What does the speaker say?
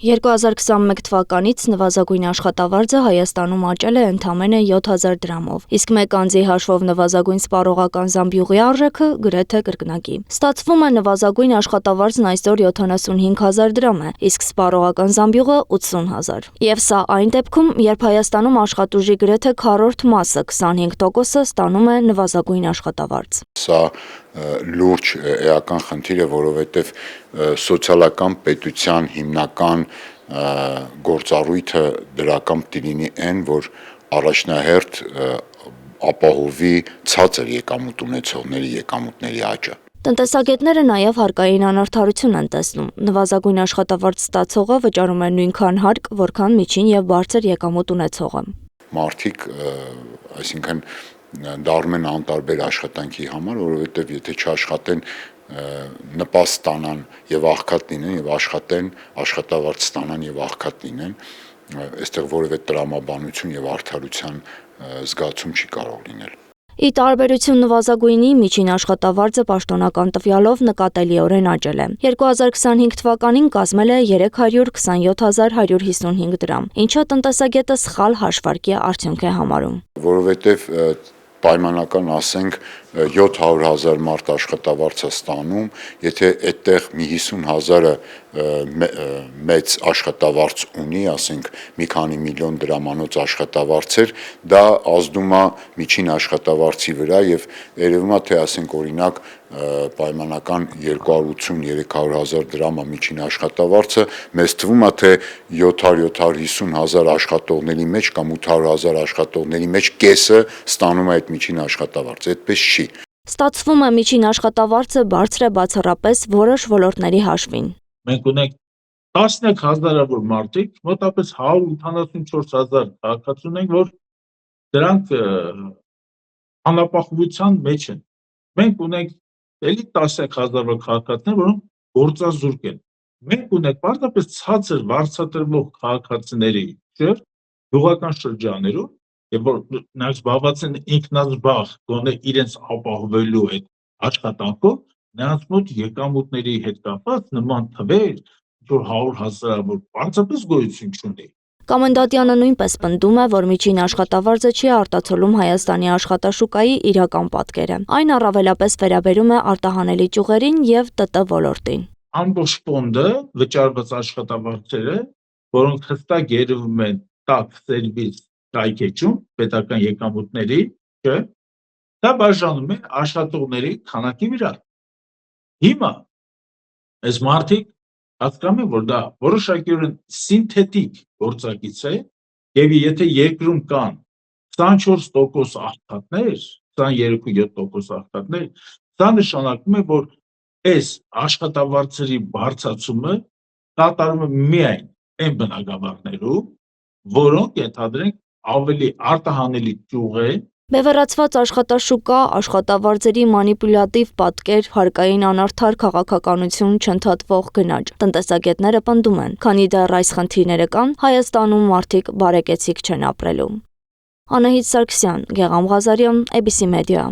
2021 թվականից նվազագույն աշխատավարձը Հայաստանում աճել է ընդամենը 7000 դրամով, իսկ մեկ անձի հաշվով նվազագույն սպառողական զամբյուղի արժեքը գրեթե կրկնակի։ Ստացվում է նվազագույն աշխատավարձն այսօր 75000 դրամ է, իսկ սպառողական զամբյուղը 80000։ Եվ սա այն դեպքում, երբ Հայաստանում աշխատուժի գրեթե քառորդ մասը 25%-ը ստանում է նվազագույն աշխատավարձ։ Սա լուրջ էական խնդիր է, որովհետև սոցիալական պետության հիմնական գործառույթը դրական պիտի լինի այն, որ առաջնահերթ ապահովի ցածր եկամուտ ունեցողների եկամուտների աճը։ Տնտեսագետները նաև հարկային անարդարություն են տեսնում։ Նվազագույն աշխատավարձ ստացողը վճարում է նույնքան հարկ, որքան միջին եւ բարձր եկամուտ ունեցողը։ Մարդիկ, այսինքն դառնում են անտարբեր աշխատանքի համար, որովհետև եթե չաշխատեն, նպաստ ստանան եւ աղքատ լինեն եւ աշխատեն, աշխատավարձ ստանան եւ աղքատ լինեն, այստեղ որևէ տրամաբանություն եւ արդարության զգացում չի կարող լինել։ Ի տարբերություն նվազագույնի, միջին աշխատավարձը պաշտոնական տվյալով նկատելիորեն աճել է։ 2025 թվականին կազմել է 327155 դրամ, ինչը տնտեսագետը սխալ հաշվարկի արդյունք է համարում։ Որովհետև պայմանական ասենք 700,000 մարդ աշխատավարձ է ստանում, եթե այդտեղ մի 50,000-ը մեծ աշխատավարձ ունի, ասենք մի քանի միլիոն դրամանոց աշխատավարձեր, դա ազդում է միջին աշխատավարձի վրա եւ երևում է թե ասենք օրինակ պայմանական 280-300,000 դրամա միջին աշխատավարձը, մեզ թվում է թե 700-750,000 աշխատողների մեջ կամ 800,000 աշխատողների մեջ կեսը ստանում է այդ միջին աշխատավարձը, այդպես չի։ Ստացվում է միջին աշխատավարձը բարձր է բացառապես որոշ ոլորտների հաշվին։ Մենք ունենք 13000-ավոր մարդիկ, մոտավորապես 184,000 քաղաքացի ունենք, որ դրանք անապահովության մեջ են։ Մենք ունենք էլի 10000-ավոր քաղաքացիներ, որոնք գործազուրկ են։ Մենք ունենք պարզապես ցածր վարձատրվող քաղաքացիների շերտ գյուղական շրջաններում, եւ որ նրանք զբաղված են ինքնազբաղ, գոնե իրենց ապահովելու այդ աշխատանքով, նրանց մոտ եկամուտների հետ կապված նման թվեր, որ 100,000-ավոր պարզապես գոյություն չունի։ Կոմենդանտյանը նույնպես պնդում է, որ միջին աշխատավարձը չի արտացոլում Հայաստանի աշխատաշուկայի իրական պատկերը։ Այն առավելապես վերաբերում է արտահանելի ճյուղերին եւ ՏՏ ոլորտին։ Ամբողջ ֆոնդը վճարված աշխատավարձերը, որոնք հստակ երևում են տաք սերվիս կայքեջում պետական եկամուտների, չէ, դա բաժանում է աշխատողների քանակի վրա։ Հիմա այս մարդիկ հասկանում են, որ դա որոշակիորեն սինթետիկ գործակից է, եւ եթե երկրում կան 24% աղքատներ, 23.7% աղքատներ, դա նշանակում է, որ այս աշխատավարձերի բարձրացումը կատարում է միայն այն բնագավառներում, որոնք ենթադրենք ավելի արտահանելի ճյուղ է։ Բևեռացված աշխատաշուկա, աշխատավարձերի մանիպուլյատիվ պատկեր, հարկային անարդար քաղաքականություն, չընդհատվող գնաճ։ Տնտեսագետները պնդում են, քանի դեռ այս խնդիրները կան, Հայաստանում մարդիկ բարեկեցիկ չեն ապրելու։ Անահիտ Սարգսյան, Գեղամ Ղազարյան, ABC Media։